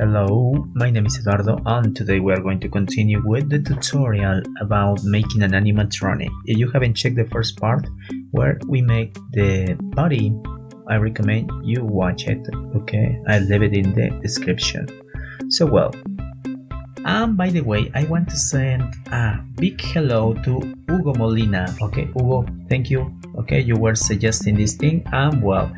Hello, my name is Eduardo and today we are going to continue with the tutorial about making an animatronic. If you haven't checked the first part where we make the body, I recommend you watch it, okay? I'll leave it in the description. So well, and by the way, I want to send a big hello to Hugo Molina. Okay, Hugo, thank you. Okay, you were suggesting this thing and well,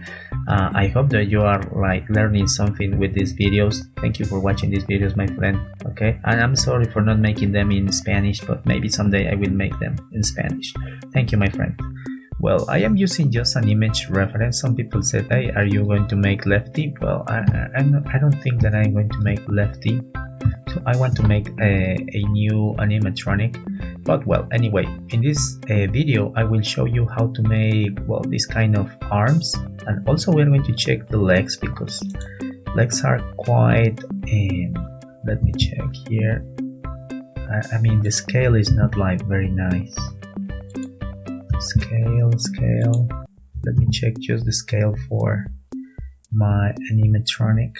I hope that you are like learning something with these videos. Thank you for watching these videos, my friend. Okay, and I'm sorry for not making them in Spanish, but maybe someday I will make them in Spanish. Thank you, my friend. Well, I am using just an image reference. Some people said, hey, are you going to make Lefty? Well, I don't think that I'm going to make Lefty. So I want to make a new animatronic. But well, anyway, in this video I will show you how to make, well, this kind of arms, and also we're going to check the legs because legs are quite let me check here. I mean the scale is not like very nice. Scale, let me check just the scale for my animatronic.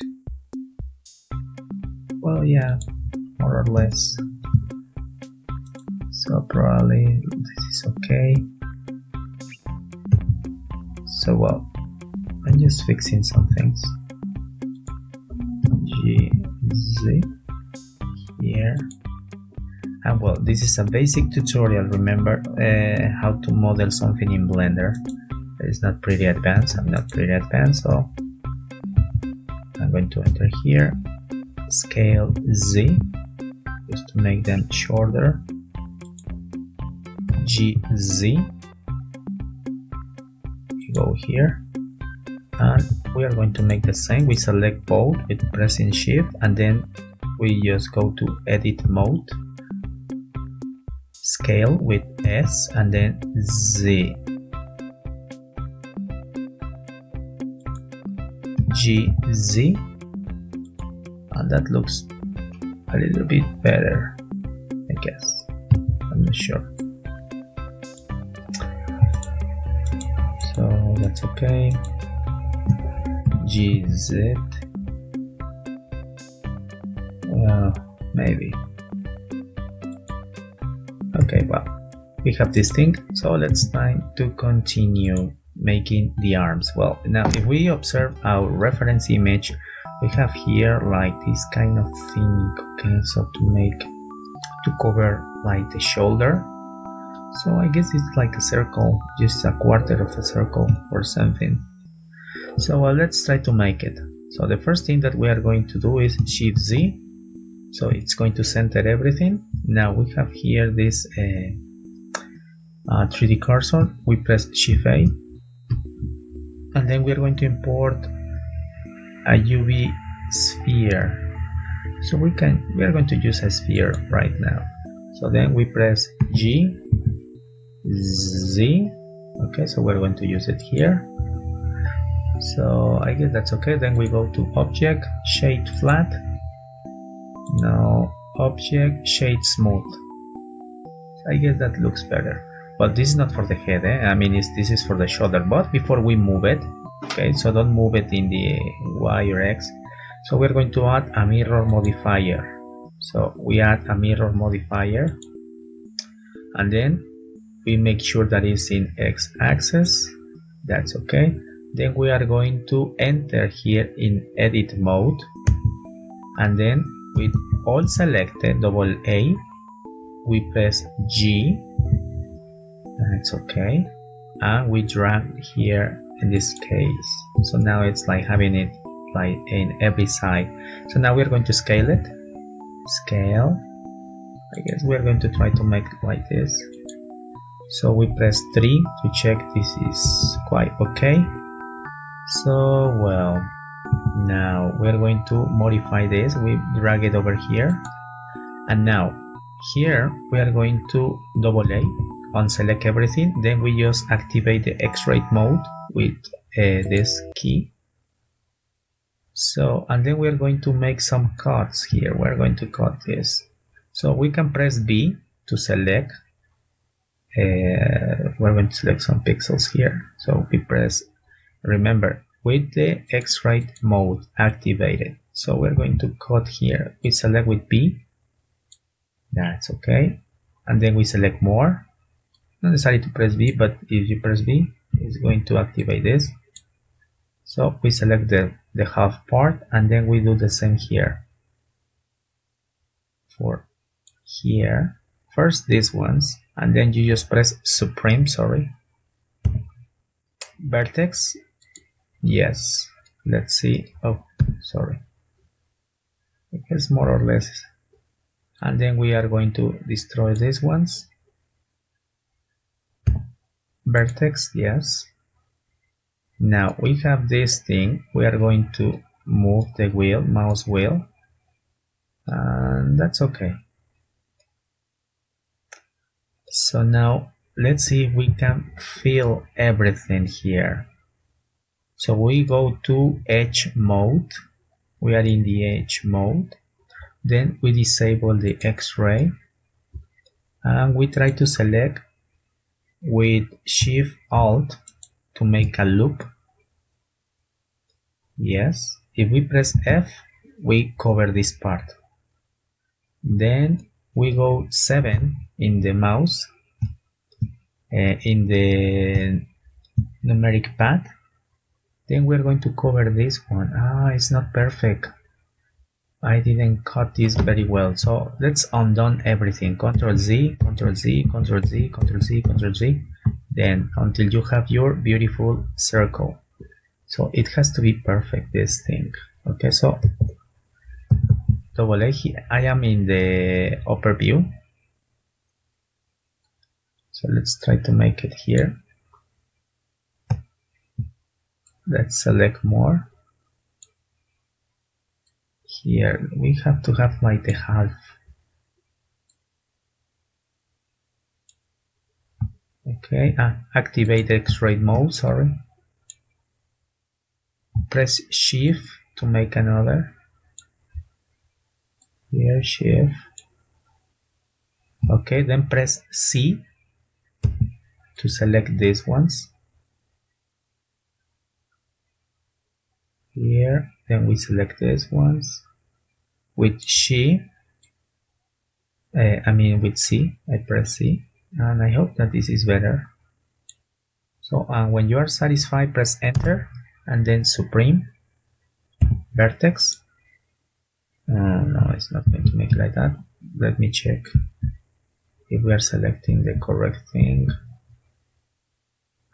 Well, yeah, more or less. So probably this is okay. So well, I'm just fixing some things. GZ here. And well, this is a basic tutorial. Remember how to model something in Blender. It's not pretty advanced. I'm not pretty advanced, so I'm going to enter here. Scale Z, just to make them shorter. GZ, you go here, and we are going to make the same. We select both with pressing shift, and then we just go to edit mode, scale with S, and then Z, GZ, and that looks a little bit better, I guess. I'm not sure. So that's okay. GZ, maybe. Okay, well, we have this thing, so let's time to continue making the arms. Well, now if we observe our reference image, we have here like this kind of thing, okay, so to cover like the shoulder. So I guess it's like a circle, just a quarter of a circle or something. So let's try to make it. So the first thing that we are going to do is Shift Z. So it's going to center everything. Now we have here this 3D cursor. We press Shift A. And then we are going to import a UV sphere. So we are going to use a sphere right now. So then we press G, Z. Okay, so we're going to use it here. So I guess that's okay. Then we go to Object, Shade Flat. Now Object, Shade Smooth. I guess that looks better. But this is not for the head, I mean, this is for the shoulder. But before we move it, okay, so don't move it in the Y or X. So we're going to add a mirror modifier. So we add a mirror modifier, and then we make sure that it's in X axis. That's okay. Then we are going to enter here in edit mode, and then with all selected, double A, we press G. That's okay, and we drag here in this case. So now it's like having it like in every side. So now we're going to scale it. Scale. I guess we're going to try to make it like this. So we press 3 to check this is quite okay. So well, now we're going to modify this. We drag it over here, and now here we are going to double A, unselect everything. Then we just activate the X-ray mode with this key. So, and then we're going to make some cuts here. We're going to cut this. So we can press B to select. We're going to select some pixels here. So we press, remember, with the X-ray mode activated. So we're going to cut here. We select with B. That's okay. And then we select more. Not necessary to press B, but if you press B, it's going to activate this. So we select the half part, and then we do the same here. For here, first these ones, and then you just press Supreme, sorry. Vertex, yes. Let's see. Oh, sorry. It's more or less. And then we are going to destroy these ones. Vertex, yes. Now we have this thing. We are going to move the wheel, mouse wheel, and that's okay. So now let's see if we can fill everything here. So we go to edge mode. We are in the edge mode. Then we disable the X-ray, and we try to select with Shift Alt to make a loop. Yes. If we press F, we cover this part. Then we go 7 in the mouse, in the numeric pad. Then we're going to cover this one. It's not perfect. I didn't cut this very well. So let's undo everything. Ctrl Z, Ctrl Z, Ctrl Z, Ctrl Z, Ctrl Z. Then until you have your beautiful circle. So it has to be perfect, this thing. Okay, so double A, I am in the upper view. So let's try to make it here. Let's select more. Here we have to have like the half. Okay, activate the X-ray mode, sorry. Press Shift to make another. Here, Shift. Okay, then press C to select these ones. Here, then we select these ones. With Shift, with C, I press C, and I hope that this is better. So when you are satisfied, press Enter, and then Supreme, Vertex. No, it's not going to make it like that. Let me check if we are selecting the correct thing.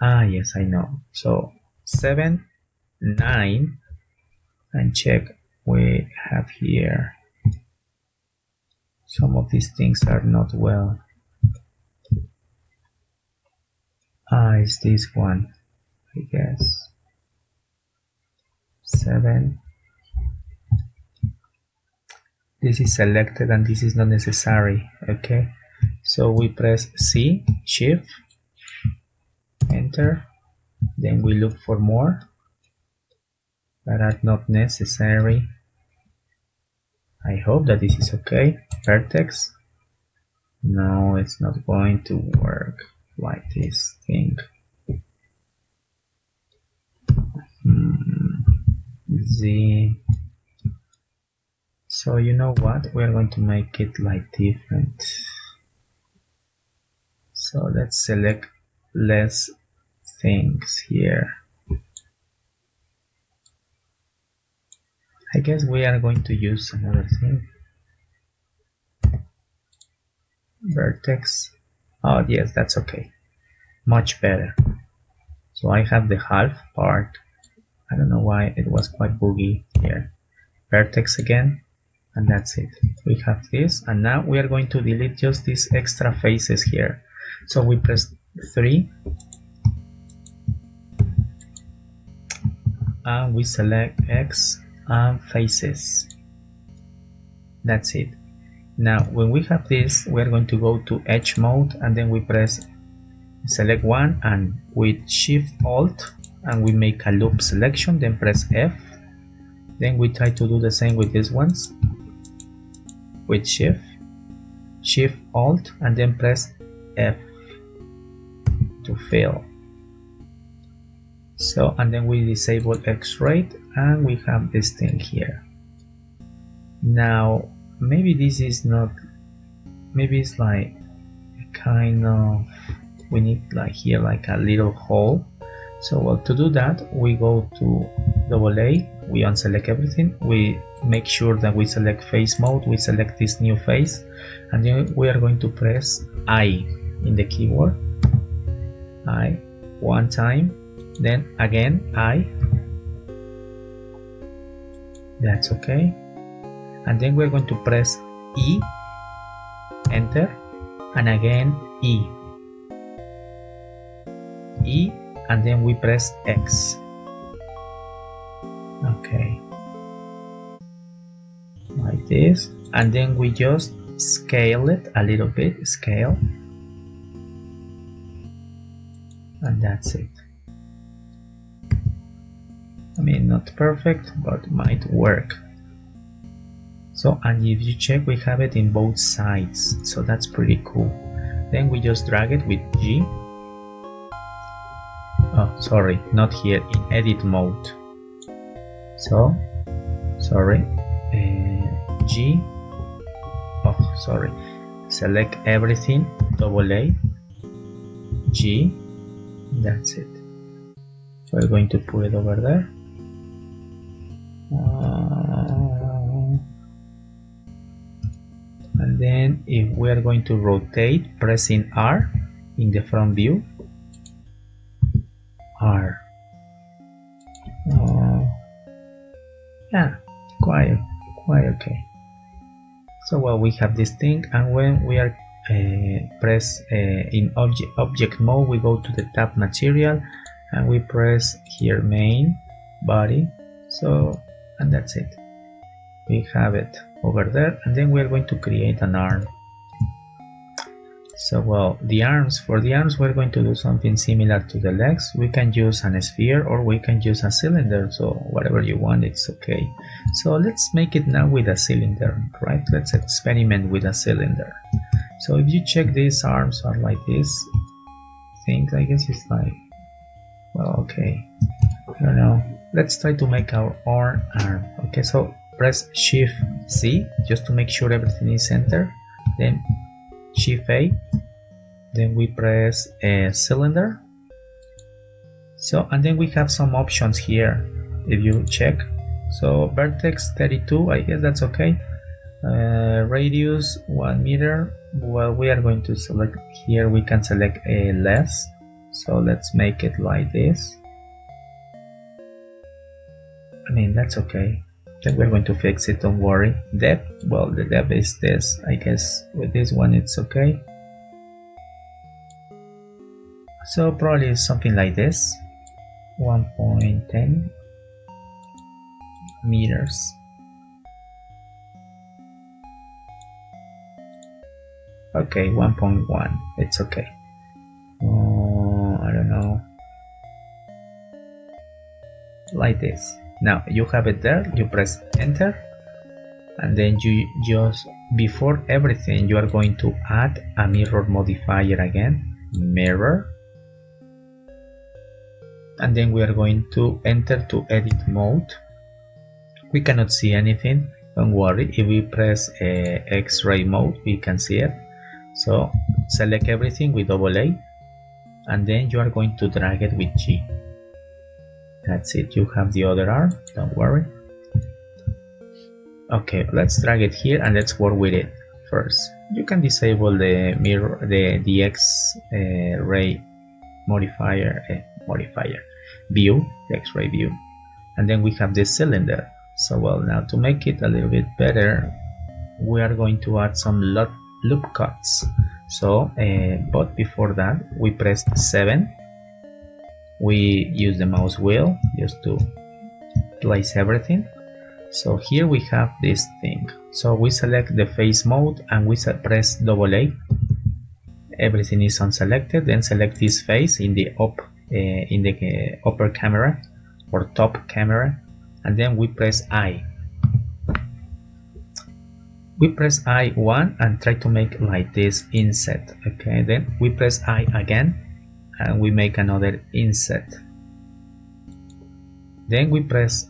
Yes, I know. So 7, 9, and check we have here. Some of these things are not well. It's this one, I guess. 7. This is selected and this is not necessary. Okay, so we press C, Shift, Enter, then we look for more that are not necessary. I hope that this is okay. Vertex. No, it's not going to work like this thing. Z. So you know what? We're going to make it like different. So let's select less things here. I guess we are going to use another thing. Vertex. Oh yes, that's okay. Much better. So I have the half part. I don't know why it was quite boogy here. Vertex again, and that's it. We have this, and now we are going to delete just these extra faces here. So we press 3, and we select X and faces. That's it. Now when we have this, we are going to go to edge mode, and then we press select one, and with Shift Alt, and we make a loop selection, then press F. Then we try to do the same with these ones with Shift Alt, and then press F to fill. So, and then we disable X-ray, and we have this thing here. Now maybe this is not, maybe it's like kind of, we need like here like a little hole. So well, to do that we go to AA, we unselect everything, we make sure that we select face mode, we select this new face, and then we are going to press I in the keyboard, I one time, then again I, that's okay, and then we're going to press E, enter, and again E, E, and then we press X. Okay, like this, and then we just scale it a little bit, scale, and that's it. I mean, not perfect, but might work. So, and if you check, we have it in both sides, so that's pretty cool. Then we just drag it with G. Oh, sorry, not here, in edit mode. So, sorry, G. Oh, sorry. Select everything, AA, G. That's it. So we're going to put it over there. And then if we are going to rotate, pressing R in the front view, R. Yeah, quite okay. So well, we have this thing, and when we are press in object mode, we go to the tab material, and we press here main body. So, and that's it. We have it over there, and then we are going to create an arm. So well, the arms, for the arms we're going to do something similar to the legs. We can use a sphere or we can use a cylinder, so whatever you want, it's okay. So let's make it now with a cylinder, right? Let's experiment with a cylinder. So if you check, these arms are like this thing, I guess it's like, well, okay, I don't know. Let's try to make our arm. Okay, so press Shift C just to make sure everything is centered, then Shift A, then we press a cylinder. So, and then we have some options here if you check. So vertex 32, I guess that's okay. Radius 1 meter. Well, we are going to select here, we can select a less, so let's make it like this. I mean, that's okay. Then we're going to fix it, don't worry. Depth, well, the depth is this. I guess with this one it's okay. So probably something like this, 1.10 meters. Okay, 1.1, it's okay. I don't know, like this. Now you have it there, you press enter, and then you just, before everything, you are going to add a mirror modifier again, mirror, and then we are going to enter to edit mode. We cannot see anything, don't worry. If we press X-ray mode, we can see it. So select everything with AA, and then you are going to drag it with G. That's it, you have the other arm, don't worry. Okay, let's drag it here and let's work with it first. You can disable the mirror, the X-ray modifier view, the X-ray view, and then we have this cylinder. So well, now to make it a little bit better, we are going to add some loop cuts. So, but before that, we press 7. We use the mouse wheel just to place everything. So here we have this thing. So we select the face mode and we press AA. Everything is unselected. Then select this face in the upper camera or top camera, and then we press I. We press I1 and try to make like this inset. Okay, then we press I again and we make another inset. Then we press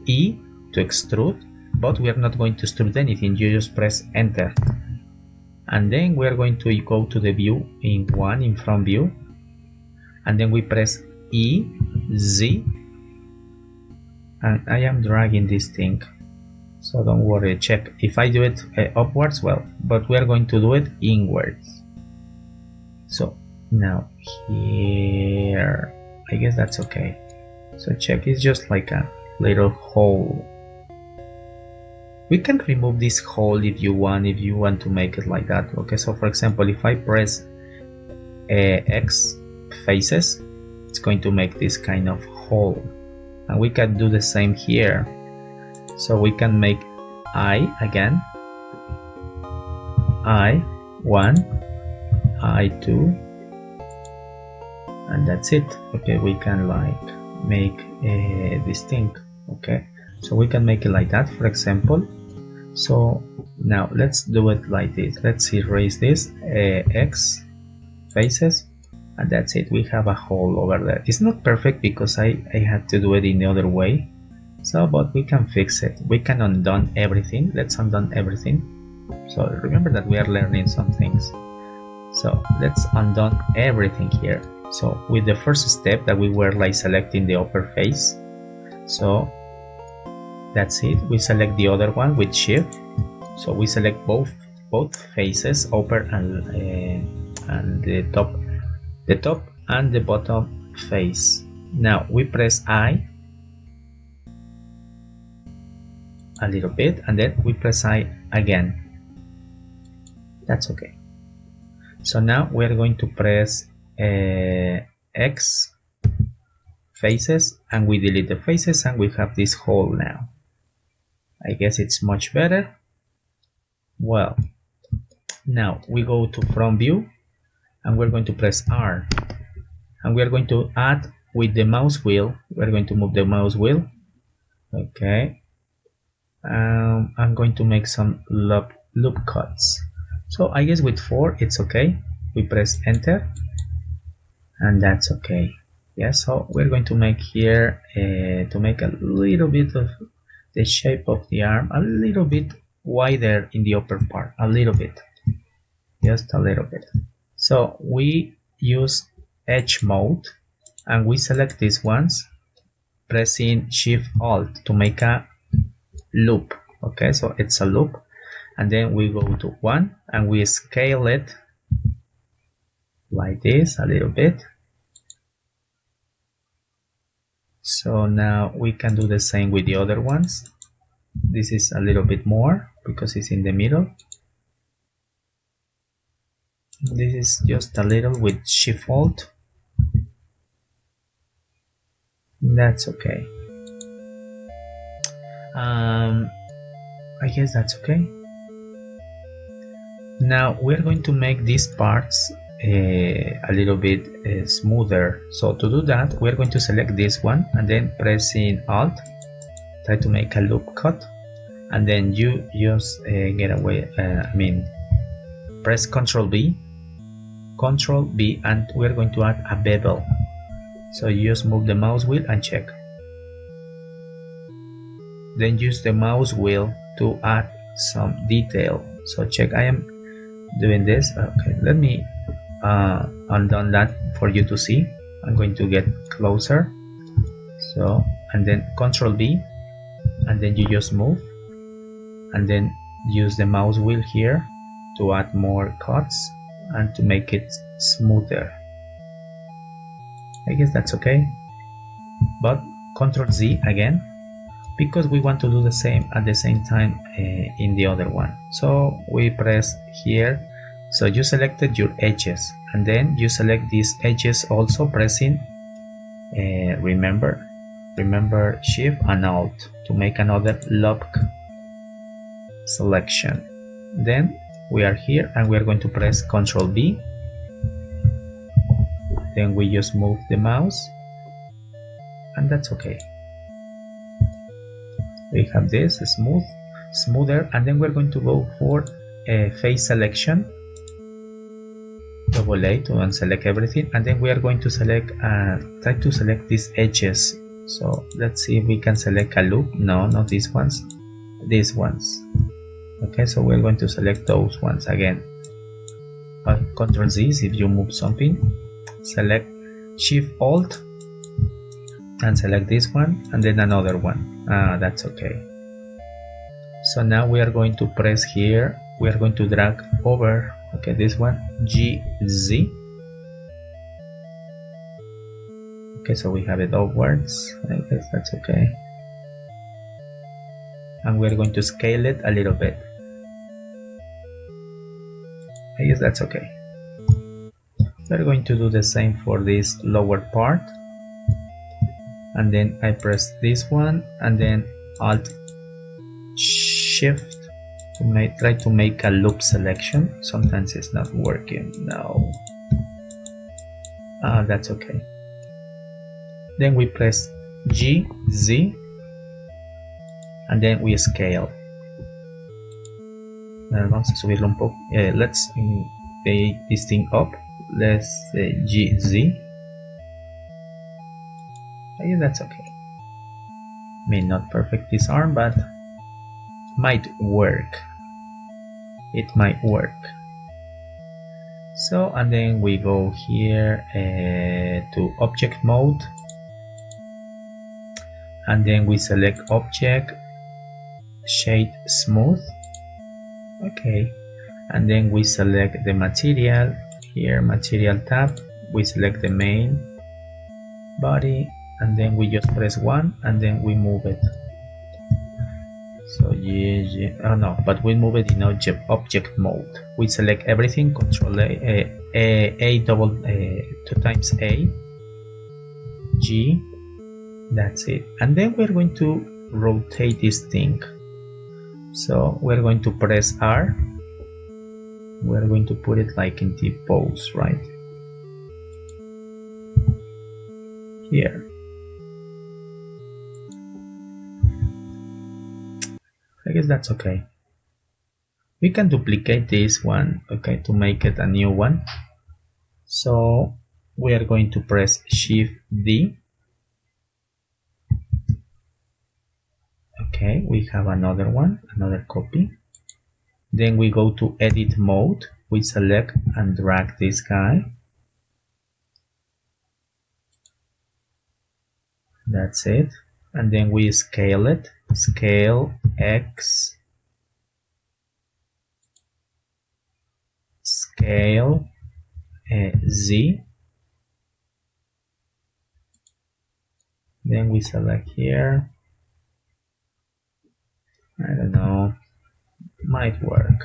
E to extrude, but we are not going to extrude anything. You just press enter, and then we are going to go to the view in front view, and then we press E, Z, and I am dragging this thing, so don't worry, check if I do it upwards, well, but we are going to do it inwards. So now here, I guess that's okay. So check, it's just like a little hole. We can remove this hole if you want to make it like that. Okay, so for example, if I press X faces, it's going to make this kind of hole, and we can do the same here. So we can make I again, I1, I2, and that's it. Okay, we can like make this thing. Okay, so we can make it like that, for example. So now let's do it like this. Let's erase this X faces, and that's it. We have a hole over there. It's not perfect because I had to do it in the other way, so but we can fix it. We can undo everything. Let's undo everything. So remember that we are learning some things. So let's undo everything here. So with the first step that we were like selecting the upper face, so that's it. We select the other one with shift, so we select both faces, upper and the top and the bottom face. Now we press I a little bit, and then we press I again. That's okay. So now we are going to press X faces, and we delete the faces, and we have this hole now. I guess it's much better. Well, now we go to front view, and we're going to press R, and we are going to add with the mouse wheel. We're going to move the mouse wheel. Okay, I'm going to make some loop cuts. So I guess with 4 it's okay. We press enter, and that's okay. Yeah, so we're going to make here to make a little bit of the shape of the arm a little bit wider in the upper part, a little bit, just a little bit. So we use edge mode, and we select these ones, pressing Shift Alt to make a loop. Okay, so it's a loop, and then we go to 1 and we scale it like this a little bit. So now we can do the same with the other ones. This is a little bit more because it's in the middle. This is just a little with Shift Alt. That's okay. I guess that's okay. Now we're going to make these parts a little bit smoother. So to do that, we're going to select this one and then pressing Alt, try to make a loop cut, and then you just press Ctrl B, and we're going to add a bevel. So you just move the mouse wheel and check. Then use the mouse wheel to add some detail. So check, I am doing this. Okay, let me undo that for you to see. I'm going to get closer. So, and then Ctrl B, and then you just move, and then use the mouse wheel here to add more cuts and to make it smoother. I guess that's okay, but Ctrl Z again, because we want to do the same at the same time in the other one. So we press here, so you selected your edges, and then you select these edges also, pressing remember Shift and Alt to make another lock selection. Then we are here and we are going to press Ctrl B. Then we just move the mouse, and that's okay. We have this smoother, and then we're going to go for a face selection, double A to unselect everything, and then we are going to select try to select these edges. So let's see if we can select a loop. No, not these ones. these ones. Okay, so we're going to select those ones again. Control Z if you move something. Select Shift Alt and select this one and then another one. That's okay. So now we are going to press here. We are going to drag over. Okay, this one, GZ. Okay, so we have it upwards. I guess that's okay. And we're going to scale it a little bit. I guess that's okay. We're going to do the same for this lower part. And then I press this one and then Alt Shift to try to make a loop selection. Sometimes it's not working. No. That's okay. Then we press G, Z, and then we scale. Vamos a subirlo un poco. Let's take this thing up. Let's say G, Z. Yeah, that's okay. May not perfect this arm, but might work. It might work. So, and then we go here to object mode. And then we select object, shade smooth. Okay. And then we select the material. Here, material tab. We select the main body. And then we just press 1 and then we move it. So oh no, but we move it in object mode. We select everything, Control A double 2 times A, G, that's it. And then we're going to rotate this thing. So we're going to press R. We're going to put it like in the pose, right? Here. I guess that's okay. We can duplicate this one, okay, to make it a new one. So we are going to press Shift D. Okay, we have another one, another copy. Then we go to edit mode. We select and drag this guy. That's it. And then we scale it. Scale X. Scale Z. Then we select here. I don't know. Might work.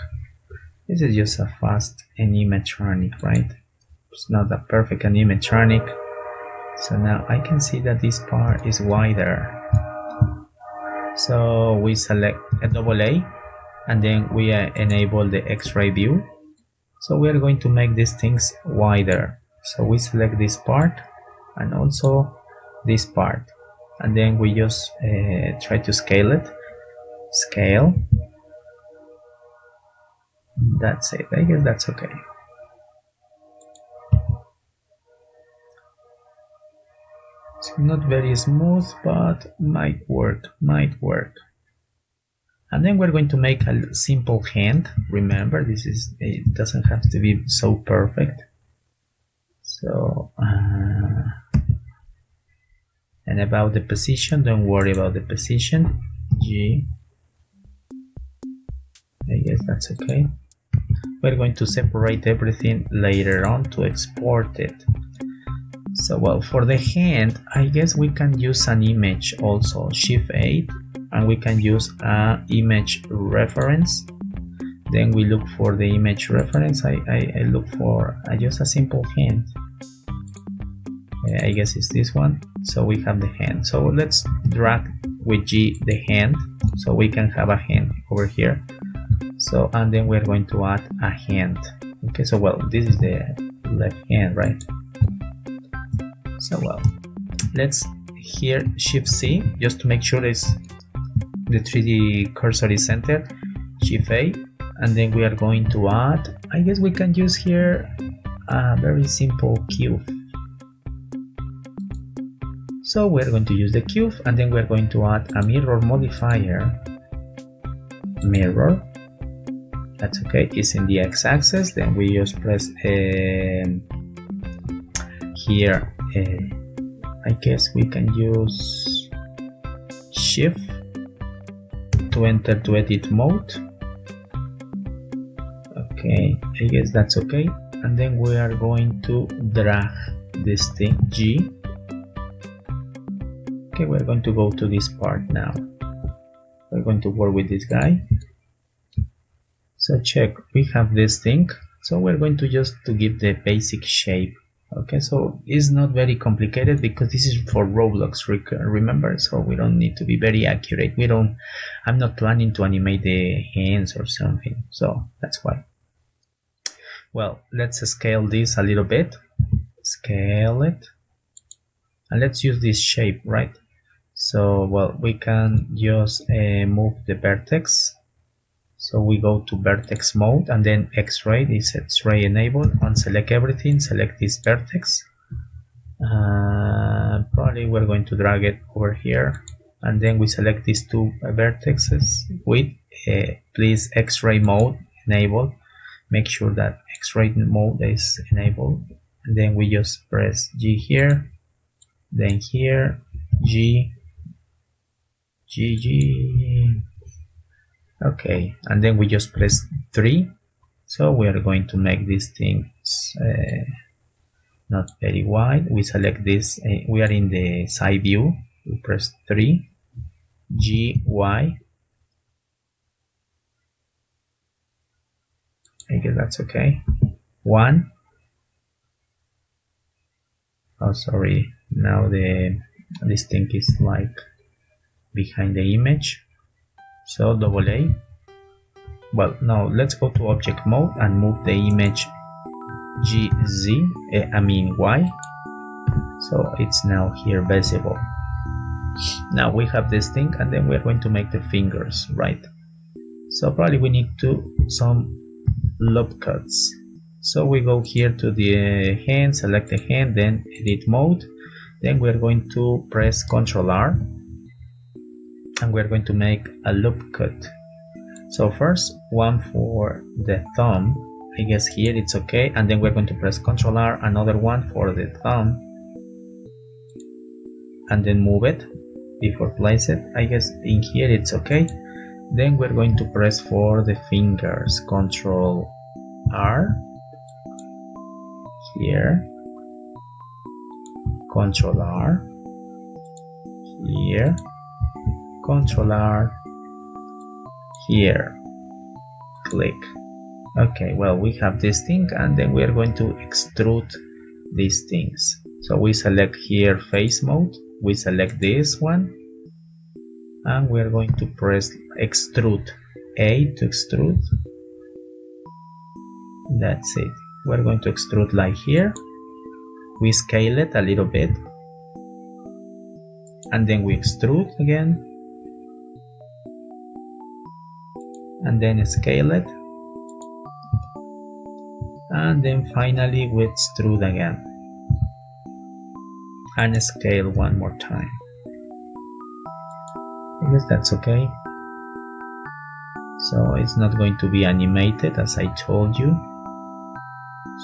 This is just a fast animatronic, right? It's not a perfect animatronic. So now I can see that this part is wider. So we select a double A and then we enable the X-ray view. So we are going to make these things wider. So we select this part and also this part. And then we just try to scale it. Scale. That's it. I guess that's okay. It's not very smooth, but might work. And then we're going to make a simple hand. Remember, it doesn't have to be so perfect. So, and about the position, don't worry about the position. G. I guess that's okay. We're going to separate everything later on to export it. So, well, for the hand, I guess we can use an image also, Shift 8, and we can use an image reference. Then we look for the image reference. I look for just a simple hand. I guess it's this one. So we have the hand. So let's drag with G the hand, so we can have a hand over here. So, and then we're going to add a hand. Okay, so well, this is the left hand, right? So well, let's here Shift C just to make sure it's the 3D cursor is centered. Shift A, and then we are going to add, I guess we can use here a very simple cube. So we're going to use the cube, and then we're going to add a mirror modifier. mirror. That's okay, it's in the x-axis. Then we just press here, I guess we can use shift to enter to edit mode. Okay, I guess that's okay. And then we are going to drag this thing, G. Okay, we're going to go to this part now. We're going to work with this guy. So check, we have this thing. So we're going to just to give the basic shape. Okay, so it's not very complicated because this is for Roblox, remember? So we don't need to be very accurate. I'm not planning to animate the hands or something. So that's why. Well, let's scale this a little bit. Scale it. And let's use this shape, right? So, well, we can just move the vertex. So we go to vertex mode and then X-ray, this X-ray enabled, unselect everything, select this vertex. Probably we're going to drag it over here. And then we select these two vertexes with please X-ray mode enabled. Make sure that X-ray mode is enabled. And then we just press G here, then here, G, G, G. Okay, and then we just press 3. So we are going to make these things not very wide. We select this, we are in the side view. We press 3, G, Y. I guess that's okay. 1. Oh, sorry. Now this thing is like behind the image. So double A. Well, now let's go to object mode and move the image Y. So it's now here visible. Now we have this thing, and then we're going to make the fingers, right? So probably we need some loop cuts. So we go here to the hand, select the hand, then edit mode. Then we're going to press Ctrl R. And we're going to make a loop cut. So first one for the thumb, I guess here it's okay, and then we're going to press Ctrl R, another one for the thumb, and then move it before place it. I guess in here it's okay. Then we're going to press for the fingers, Ctrl R here, Ctrl R here, Ctrl R here, click. Okay, well, we have this thing, and then we are going to extrude these things. So we select here face mode, we select this one, and we are going to press extrude, A to extrude. That's it. We're going to extrude like here. We scale it a little bit, and then we extrude again, and then scale it, and then finally we extrude again and scale one more time. I guess that's okay. So it's not going to be animated as I told you,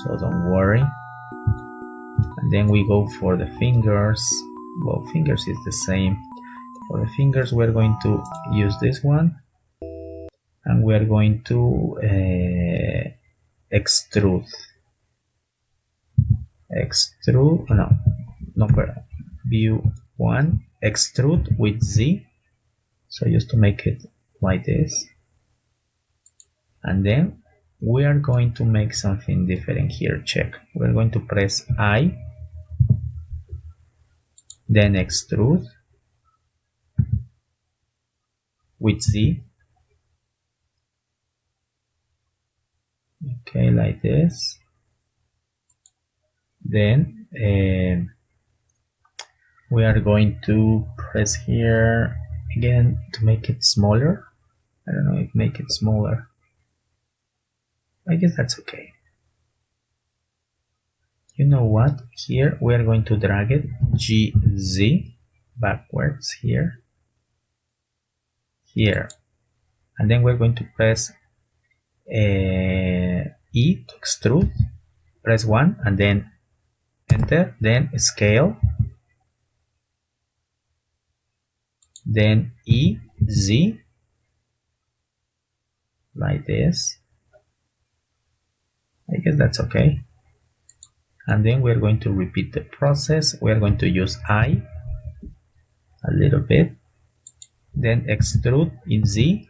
so don't worry. And then we go for the fingers. Well, fingers is the same. For the fingers we're going to use this one, and we are going to extrude, number view 1, extrude with Z, so just to make it like this. And then we are going to make something different here. Check, we're going to press I, then extrude with Z. Okay, like this. Then we are going to press here again to make it smaller. I don't know if make it smaller. I guess that's okay. You know what? Here we are going to drag it GZ backwards here. Here. and then we're going to press E to extrude, press 1 and then enter, then scale, then E, Z, like this. I guess that's okay. And then we're going to repeat the process. We're going to use I a little bit, then extrude in Z,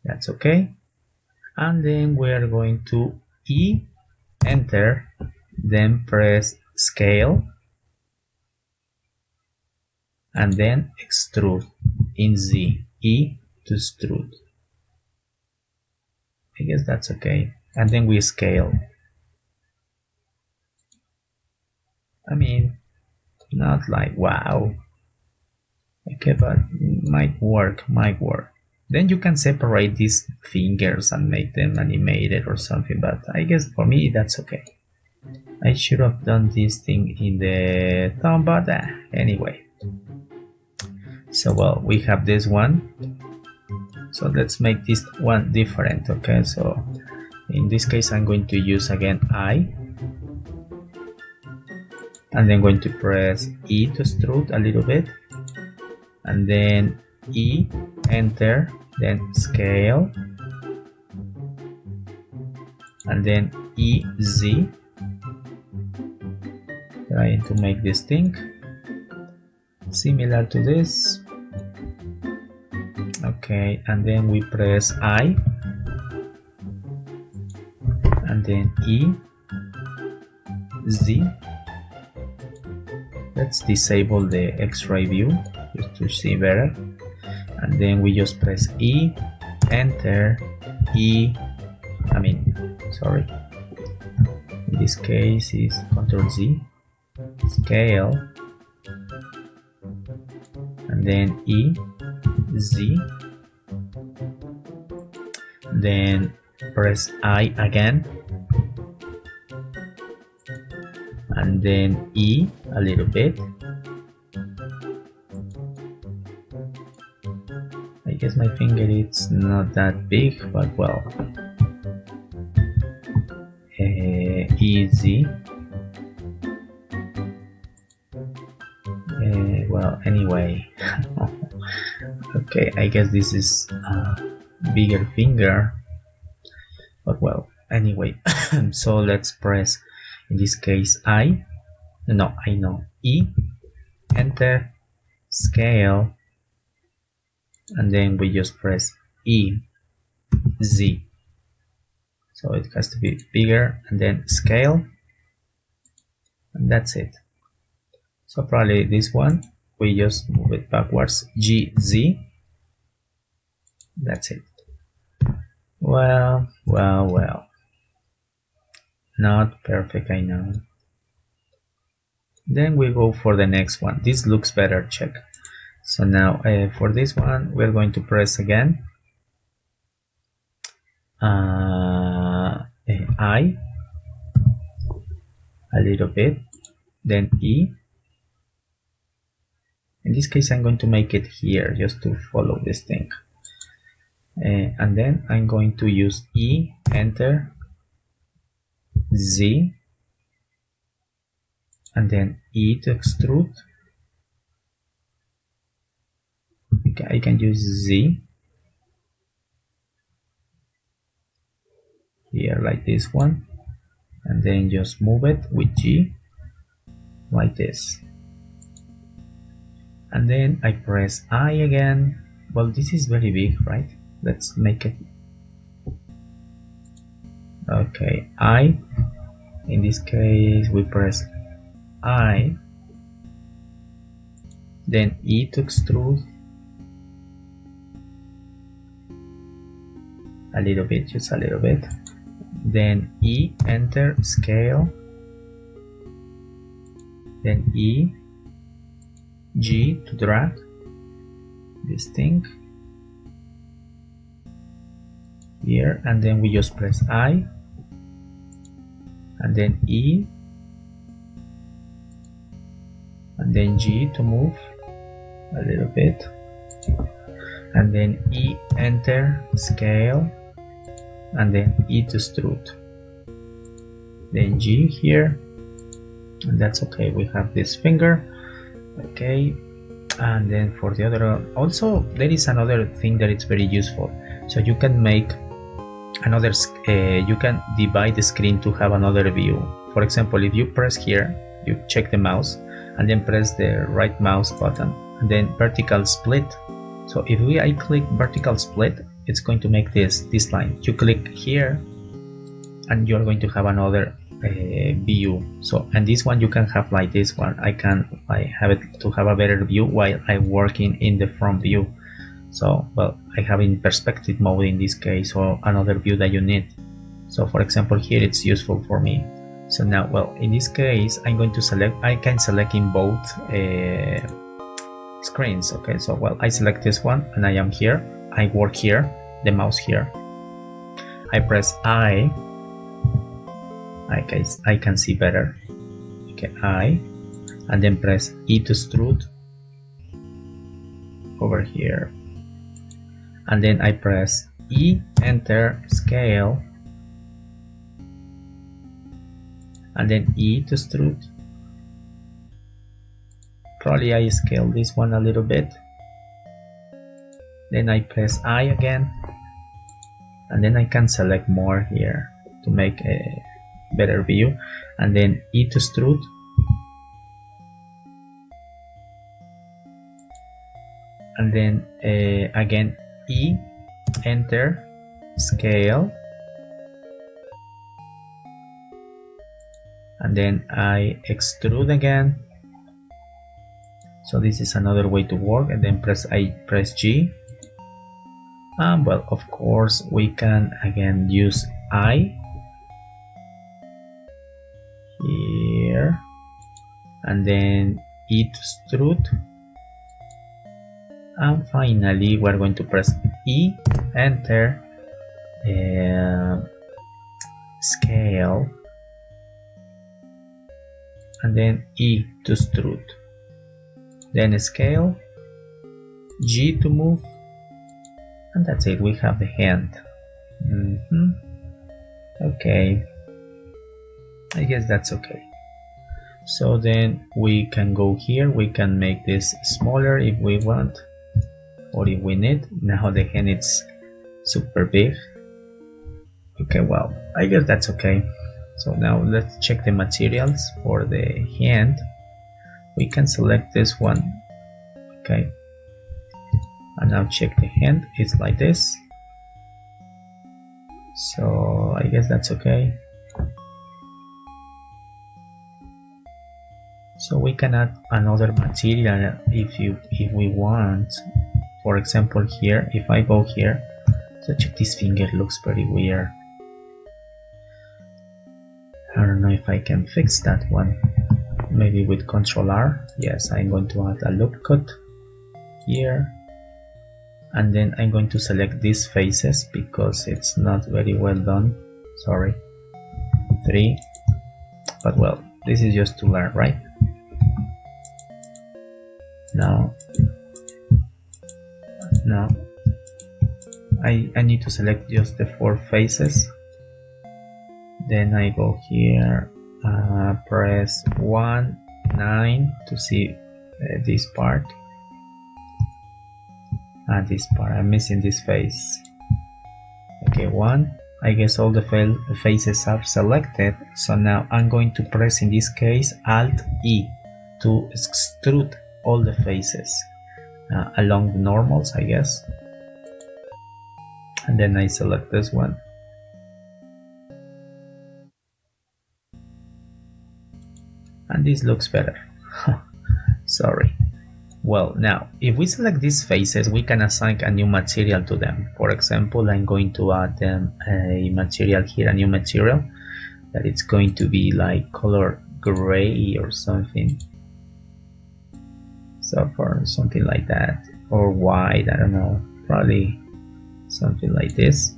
that's okay. And then we're going to E, enter, then press scale, and then extrude in Z, E to extrude. I guess that's okay. And then we scale. I mean, not like wow. Okay, but might work. Then you can separate these fingers and make them animated or something, but I guess for me that's okay. I should have done this thing in the thumb, but anyway. So well, we have this one. So let's make this one different, okay? So in this case I'm going to use again I, and then going to press E to extrude a little bit, and then E, enter, then scale, and then E, Z, trying to make this thing similar to this. Okay, and then we press I, and then E, Z. Let's disable the X-ray view just to see better, and then we just press E, enter, E, in this case is Ctrl Z, scale, and then E, Z, then press I again, and then E a little bit. I guess my finger is not that big, but well, easy. Well, anyway, okay, I guess this is a bigger finger, but well, anyway. So let's press, in this case, E, enter, scale, and then we just press E, Z. So it has to be bigger, and then scale, and that's it. So probably this one, we just move it backwards, G, Z. That's it. Well. Not perfect, I know. Then we go for the next one. This looks better, check. So now for this one, we're going to press again I a little bit, then E. In this case, I'm going to make it here just to follow this thing. And then I'm going to use E, enter, Z, and then E to extrude. Okay, I can use Z here like this one, and then just move it with G like this. And then I press I again. Well, this is very big, right? Let's make it. Okay, I. In this case, we press I, then E to extrude a little bit, just a little bit, then E, enter, scale, then E, G to drag this thing here, and then we just press I, and then E, and then G to move a little bit, and then E, enter, scale, and then E to extrude, then G here, and that's okay. We have this finger, okay. And then for the other, also there is another thing that is very useful. So you can make another, you can divide the screen to have another view. For example, if you press here, you check the mouse, and then press the right mouse button, and then vertical split. So if I click vertical split, it's going to make this line. You click here, and you're going to have another view. So, and this one you can have like this one. I have it to have a better view while I'm working in the front view. So, well, I have in perspective mode in this case, or another view that you need. So for example, here it's useful for me. So now, well, in this case, I'm going to select, I can select in both screens. Okay, so well, I select this one and I am here. I work here, the mouse here. I press I can see better. Okay, I, and then press E to extrude over here, and then I press E, enter, scale, and then E to extrude. Probably I scale this one a little bit. Then I press I again, and then I can select more here to make a better view, and then E to extrude, and then again E, enter, scale, and then I extrude again. So this is another way to work, and then press G. Well, of course we can again use I here, and then E to extrude, and finally we're going to press E, enter, scale, and then E to extrude, then scale, G to move, and that's it. We have the hand. Okay, I guess that's okay. So then we can go here, we can make this smaller if we want, or if we need. Now the hand is super big. Okay, well, I guess that's okay. So now let's check the materials for the hand. We can select this one, okay, and now check the hand. It's like this. So I guess that's okay. So we can add another material if we want. For example, here, if I go here, so check, this finger looks pretty weird. I don't know if I can fix that one. Maybe with Ctrl R. Yes, I'm going to add a loop cut here, and then I'm going to select these faces because it's not very well done. Sorry. 3. But well, this is just to learn, right? Now I need to select just the 4 faces. Then I go here, press 1, 9 to see this part. This part, I'm missing this face. Okay, 1. I guess all the faces are selected. So now I'm going to press, in this case, Alt E to extrude all the faces along the normals, I guess. And then I select this one. And this looks better. Sorry. Well, now if we select these faces, we can assign a new material to them. For example, I'm going to add them a material here, a new material that it's going to be like color gray or something. So for something like that, or white, I don't know, probably something like this.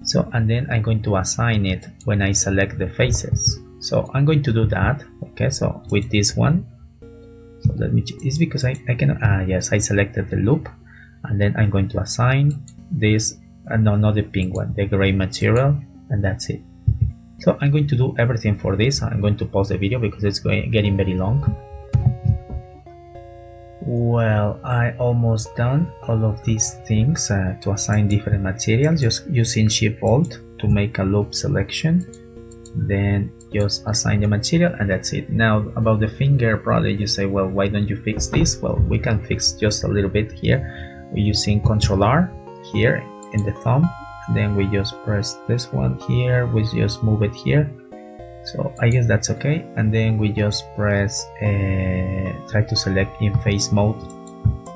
So, and then I'm going to assign it when I select the faces. So I'm going to do that. Okay, so with this one, so let me check. It's because I can, yes, I selected the loop. and then I'm going to assign this, no, not the pink one, the gray material, and that's it. So I'm going to do everything for this. I'm going to pause the video because it's getting very long. Well, I almost done all of these things to assign different materials, just using Shift-Alt to make a loop selection. Then just assign the material, and that's it. Now about the finger, probably you say, well, why don't you fix this? Well, we can fix just a little bit here. We're using Ctrl-R here in the thumb, and then we just press this one here, we just move it here. So I guess that's okay, and then we just press try to select in face mode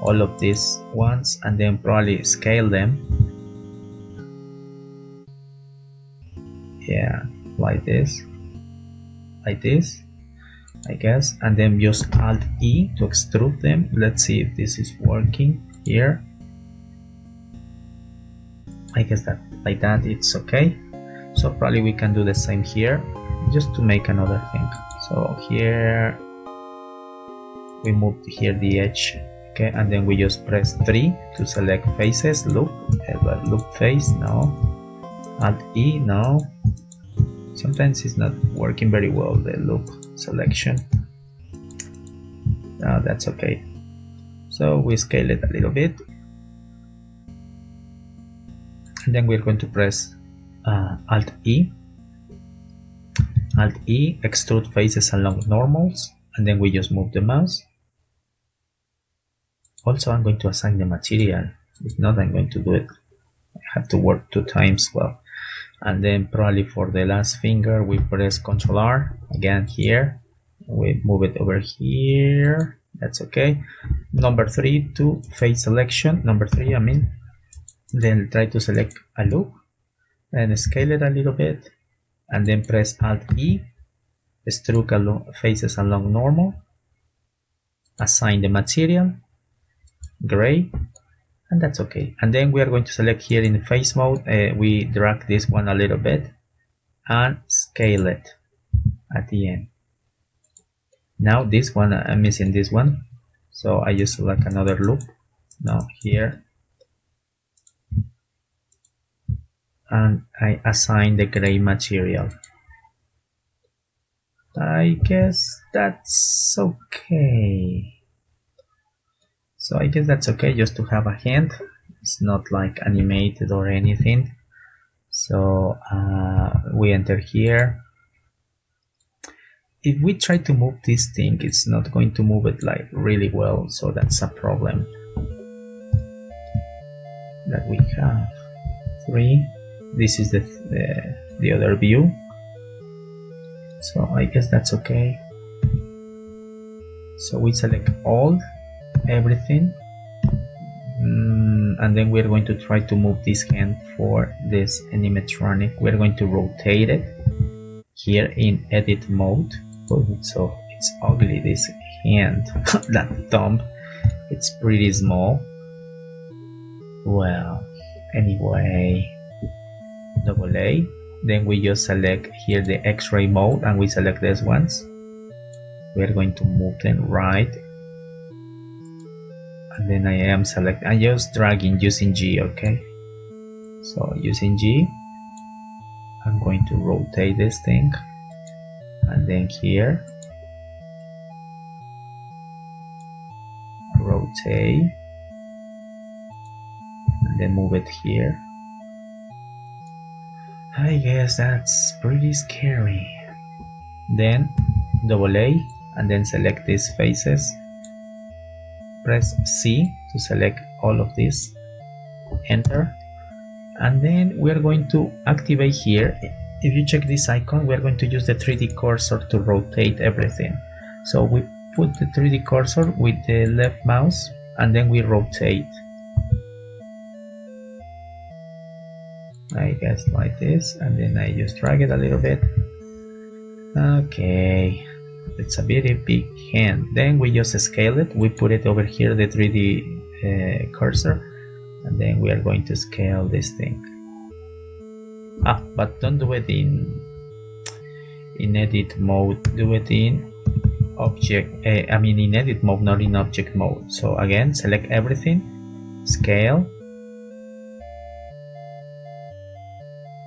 all of these ones, and then probably scale them, yeah, like this, I guess, and then just Alt E to extrude them. Let's see if this is working here. I guess that like that it's okay. So probably we can do the same here, just to make another thing. So here we move here the edge, okay, and then we just press 3 to select faces, loop, loop face, no, Alt E, no. Sometimes it's not working very well, the loop selection. No, that's okay. So we scale it a little bit, and then we're going to press Alt E, extrude faces along normals, and then we just move the mouse. Also, I'm going to assign the material. If not, I'm going to do it. I have to work 2 times. Well, and then probably for the last finger, we press Ctrl-R again here. We move it over here. That's okay. Number 3 to face selection. Number 3, I mean. Then try to select a loop and scale it a little bit, and then press Alt E, extrude faces along normal, assign the material, gray, and that's okay. And then we are going to select here in face mode, we drag this one a little bit and scale it at the end. Now this one, I'm missing this one, so I just select another loop, now here, and I assign the gray material. I guess that's okay. So I guess that's okay, just to have a hint. It's not like animated or anything. So we enter here. If we try to move this thing, it's not going to move it like really well, so that's a problem that we have. 3. This is the other view, so I guess that's okay. So we select all, everything, and then we're going to try to move this hand for this animatronic. We're going to rotate it here in edit mode. So it's ugly, this hand. That thumb, it's pretty small. Well, anyway, double A, then we just select here the X-ray mode, and we select these ones. We're going to move them right, and then I'm just dragging using G, okay? So using G, I'm going to rotate this thing, and then here, rotate, and then move it here. I guess that's pretty scary. Then double A, and then select these faces. Press C to select all of these. Enter. And then we're going to activate here. If you check this icon, we're going to use the 3D cursor to rotate everything. So we put the 3D cursor with the left mouse, and then we rotate. I guess like this, and then I just drag it a little bit. Okay, it's a very big hand. Then we just scale it. We put it over here, the 3D cursor, and then we are going to scale this thing. But don't do it in edit mode. Do it in object. In edit mode, not in object mode. So again, select everything, scale.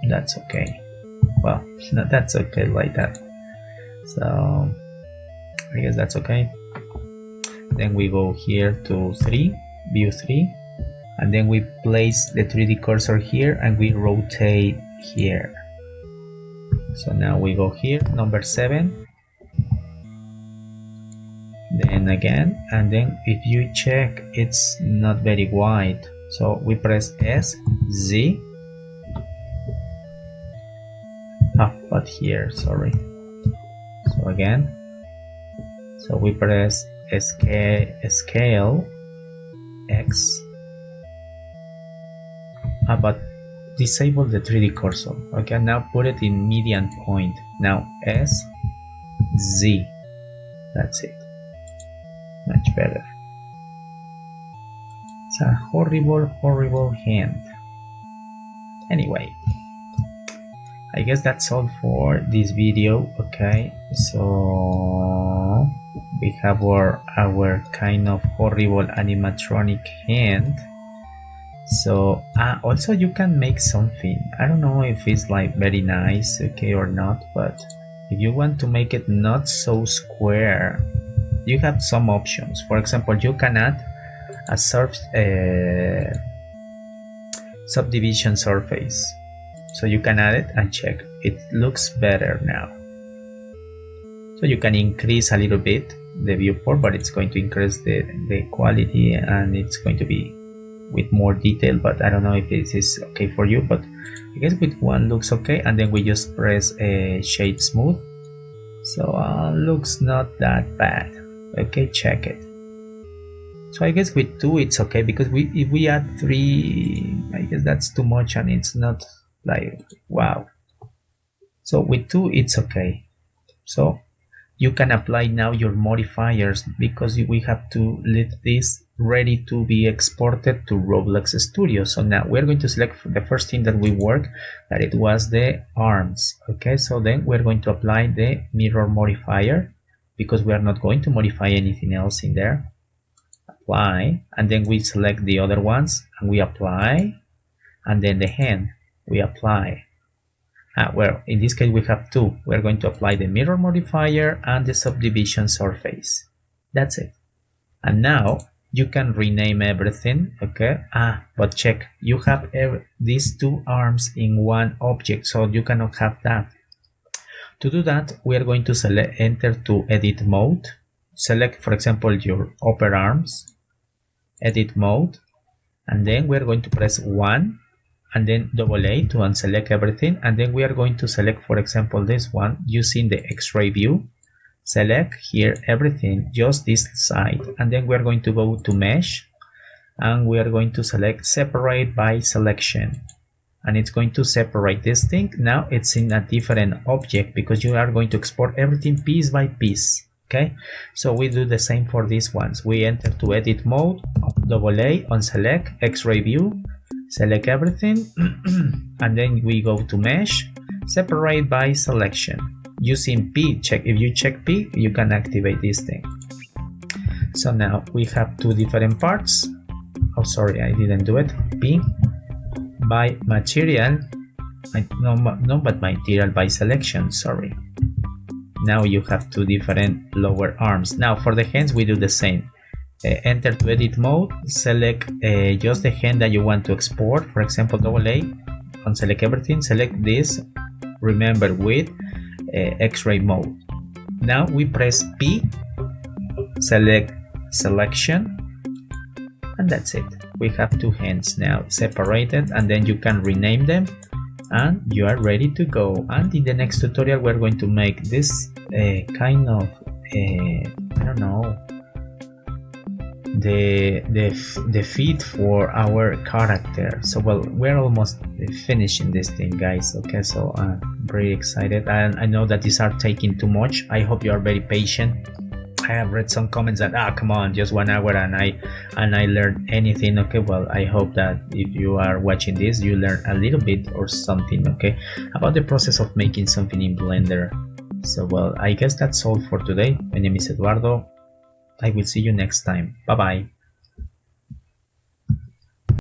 That's okay. Well, no, that's okay like that. So I guess that's okay. Then we go here to 3, view 3, and then we place the 3D cursor here and we rotate here. So now we go here, number 7, then again, and then if you check, it's not very wide, so we press S, Z, but here, sorry. So again, so we press scale X, but disable the 3D cursor. Okay, now put it in median point. Now S, Z, that's it. Much better. It's a horrible hand. Anyway, I guess that's all for this video. Okay, so we have our kind of horrible animatronic hand. So also you can make something. I don't know if it's like very nice, okay, or not, but if you want to make it not so square, you have some options. For example, you can add a subdivision surface. So you can add it and check. It looks better now. So you can increase a little bit the viewport, but it's going to increase the quality and it's going to be with more detail, but I don't know if this is okay for you, but I guess with 1 looks okay. And then we just press shade smooth. So looks not that bad. Okay, check it. So I guess with 2 it's okay, because if we add 3, I guess that's too much and it's not like wow. So with 2 it's okay. So you can apply now your modifiers, because we have to leave this ready to be exported to Roblox Studio. So now we're going to select the first thing that we work, that it was the arms. Okay, so then we're going to apply the mirror modifier, because we are not going to modify anything else in there. Apply, and then we select the other ones and we apply, and then the hand we apply. Well, in this case we have 2. We're going to apply the mirror modifier and the subdivision surface. That's it. And now you can rename everything. Okay, but check, you have these 2 arms in one object, so you cannot have that. To do that, we are going to enter to edit mode, select for example your upper arms, edit mode, and then we are going to press 1 and then AA to unselect everything, and then we are going to select for example this one using the X-ray view. Select here everything, just this side, and then we are going to go to mesh and we are going to select separate by selection, and it's going to separate this thing. Now it's in a different object because you are going to export everything piece by piece. Okay, so we do the same for these ones. We enter to edit mode, AA, unselect, X-ray view, select everything and then we go to mesh, separate by selection. Using P, check, if you check P, you can activate this thing. So now we have 2 different parts. Oh, sorry, I didn't do it. P by material, but material by selection, sorry. Now you have 2 different lower arms. Now for the hands, we do the same. Enter to edit mode, select just the hand that you want to export. For example, AA, unselect everything, select this, remember with X-ray mode. Now we press P, select selection, and that's it. We have 2 hands now separated, and then you can rename them and you are ready to go. And in the next tutorial we're going to make this kind of I don't know, the feet for our character. So well, we're almost finishing this thing, guys. Okay, so I'm very excited, and I know that these are taking too much. I hope you are very patient. I have read some comments that come on, just 1 hour and I learned anything. Okay, well, I hope that if you are watching this, you learn a little bit or something, okay, about the process of making something in Blender. So well, I guess that's all for today. My name is Eduardo. I will see you next time. Bye bye.